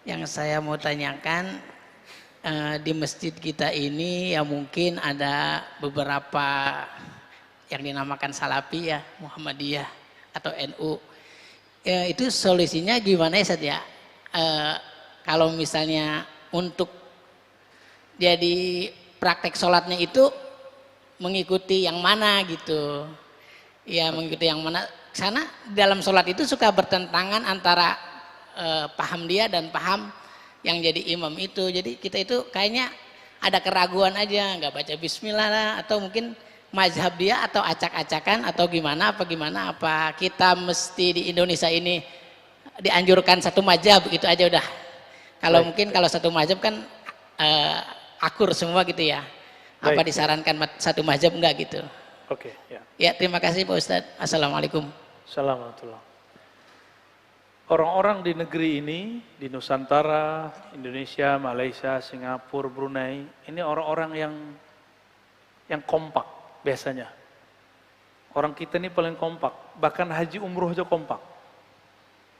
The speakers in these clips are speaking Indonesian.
Yang saya mau tanyakan, di masjid kita ini ya mungkin ada beberapa yang dinamakan Salafi ya, Muhammadiyah atau NU. Itu solusinya gimana ya Ustaz ya? Kalau misalnya untuk jadi praktek sholatnya itu mengikuti yang mana gitu. Ya mengikuti yang mana. Karena dalam sholat itu suka bertentangan antara paham dia dan paham yang jadi imam itu. Jadi kita itu kayaknya ada keraguan aja, nggak baca bismillah lah, atau mungkin mazhab dia atau acak-acakan atau gimana apa kita mesti di Indonesia ini dianjurkan satu mazhab gitu aja udah. Kalau mungkin kalau satu mazhab kan akur semua gitu ya. Apa disarankan satu mazhab enggak gitu. Oke, ya. Ya, terima kasih Pak Ustadz. Assalamualaikum. Assalamualaikum. Orang-orang di negeri ini, di Nusantara, Indonesia, Malaysia, Singapura, Brunei, ini orang-orang yang kompak biasanya. Orang kita ini paling kompak, bahkan haji umroh aja kompak.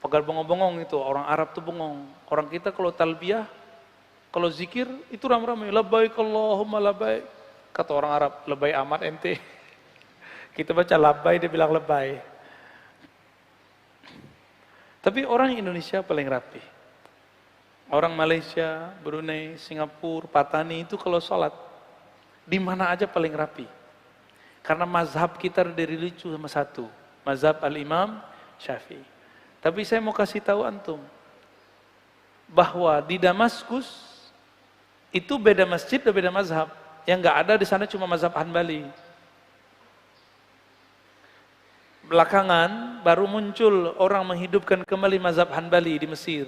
Pegal bengong-bengong itu, orang Arab tuh bengong. Orang kita kalau talbiyah, kalau zikir itu ramai-ramai, labbaik Allahumma labbaik. Kata orang Arab, lebay amat ente. Kita baca labbaik, dia bilang lebay. Tapi orang Indonesia paling rapi. Orang Malaysia, Brunei, Singapura, Patani itu kalau sholat, di mana aja paling rapi. Karena mazhab kita dari lucu sama satu. Mazhab Al-Imam Syafi'i. Tapi saya mau kasih tahu antum, bahwa di Damaskus, itu beda masjid dan beda mazhab. Yang nggak ada di sana cuma mazhab Hanbali. Belakangan baru muncul orang menghidupkan kembali mazhab Hanbali di Mesir.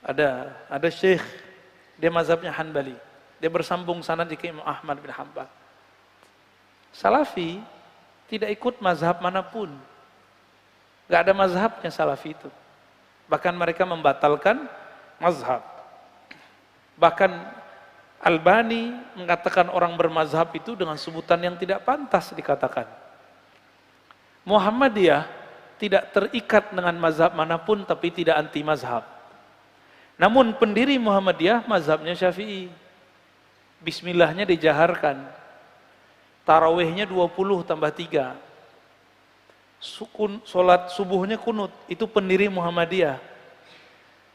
Ada syekh, dia mazhabnya Hanbali. Dia bersambung sanad di Imam Ahmad bin Hanbal. Salafi tidak ikut mazhab manapun. Gak ada mazhabnya Salafi itu. Bahkan mereka membatalkan mazhab. Bahkan Albani mengatakan orang bermazhab itu dengan sebutan yang tidak pantas dikatakan. Muhammadiyah tidak terikat dengan mazhab manapun tapi tidak anti mazhab. Namun pendiri Muhammadiyah mazhabnya Syafi'i. Bismillahnya dijaharkan. Tarawihnya 20 tambah 3. Sholat subuhnya kunut. Itu pendiri Muhammadiyah.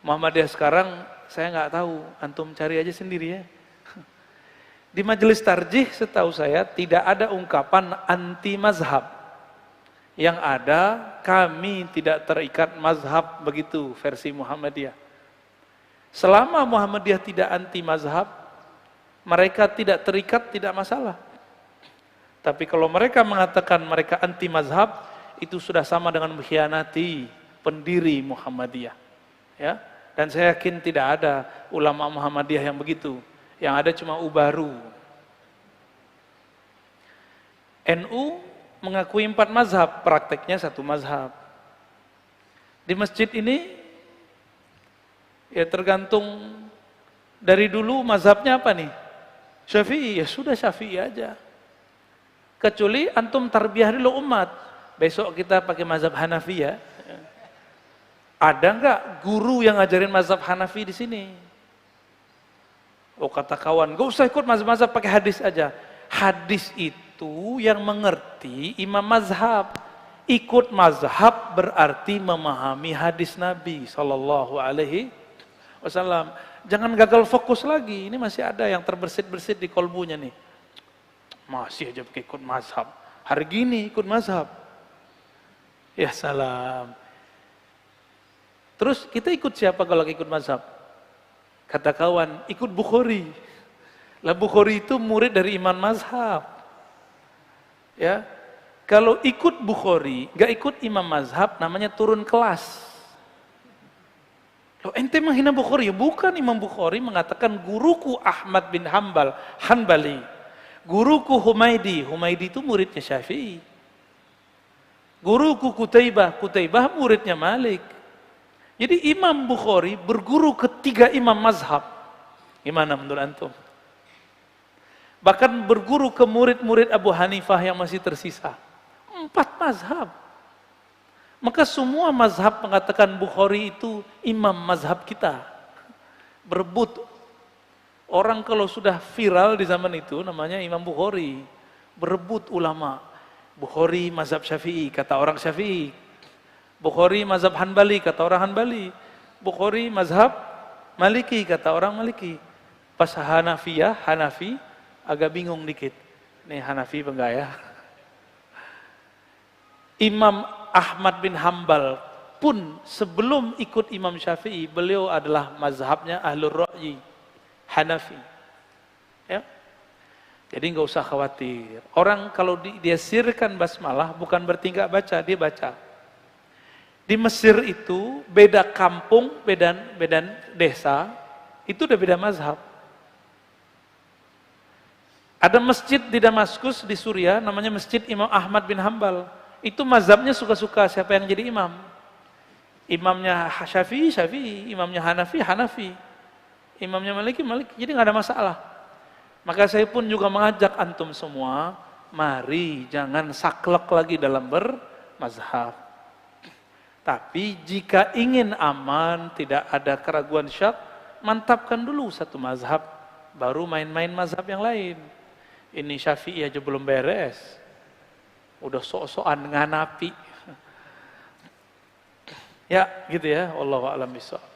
Muhammadiyah sekarang saya nggak tahu. Antum cari aja sendiri ya. Di majelis tarjih setahu saya tidak ada ungkapan anti mazhab. Yang ada kami tidak terikat mazhab, begitu versi Muhammadiyah. Selama Muhammadiyah tidak anti mazhab, mereka tidak terikat, tidak masalah. Tapi kalau mereka mengatakan mereka anti mazhab, itu sudah sama dengan mengkhianati pendiri Muhammadiyah. Ya, dan saya yakin tidak ada ulama Muhammadiyah yang begitu. Yang ada cuma ubaru. NU mengakui 4 mazhab, prakteknya 1 mazhab. Di masjid ini, ya tergantung dari dulu mazhabnya apa nih? Syafi'i, ya sudah Syafi'i aja. Kecuali antum tarbiyah dulu umat. Besok kita pakai mazhab Hanafi ya. Ada enggak guru yang ngajarin mazhab Hanafi di sini? Oh kata kawan, gak usah ikut mazhab-mazhab, pakai hadis aja. Hadis itu yang mengerti imam mazhab. Ikut mazhab berarti memahami hadis Nabi Sallallahu Alaihi Wasallam. Jangan gagal fokus lagi. Ini masih ada yang terbersit-bersit di kolbunya nih. Masih aja pakai ikut mazhab. Hari gini ikut mazhab. Ya salam. Terus kita ikut siapa kalau ikut mazhab? Kata kawan, ikut Bukhari. Lah Bukhari itu murid dari imam mazhab. Ya, kalau ikut Bukhari, gak ikut imam mazhab, namanya turun kelas. Loh, ente menghina Bukhari? Ya bukan, Imam Bukhari mengatakan guruku Ahmad bin Hanbali. Guruku Humaidi itu muridnya Syafi'i. Guruku Kutaibah muridnya Malik. Jadi Imam Bukhari berguru ketiga imam mazhab. Gimana menurut antum? Bahkan berguru ke murid-murid Abu Hanifah yang masih tersisa. 4 mazhab. Maka semua mazhab mengatakan Bukhari itu imam mazhab kita. Berebut. Orang kalau sudah viral di zaman itu namanya Imam Bukhari. Berebut ulama. Bukhari mazhab Syafi'i, kata orang Syafi'i. Bukhari mazhab Hanbali, kata orang Hanbali. Bukhari mazhab Maliki, kata orang Maliki. Pas Hanafi, agak bingung dikit. Nih Hanafi enggak ya? Imam Ahmad bin Hambal pun sebelum ikut Imam Syafi'i, beliau adalah mazhabnya Ahlur Ra'yi, Hanafi. Ya. Jadi nggak usah khawatir. Orang kalau dia sirkan basmalah bukan berarti nggak baca, dia baca. Di Mesir itu beda kampung, beda desa, itu udah beda mazhab. Ada masjid di Damaskus di Suriah namanya Masjid Imam Ahmad bin Hambal. Itu mazhabnya suka-suka siapa yang jadi imam. Imamnya Syafi'i, imamnya Hanafi. Imamnya Maliki. Jadi nggak ada masalah. Maka saya pun juga mengajak antum semua, mari jangan saklek lagi dalam bermazhab. Tapi jika ingin aman, tidak ada keraguan syak, mantapkan dulu satu mazhab, baru main-main mazhab yang lain. Ini Syafi'i aja belum beres. Udah sok-sokan nganapi. Ya, gitu ya. Wallahu a'lam bishawab.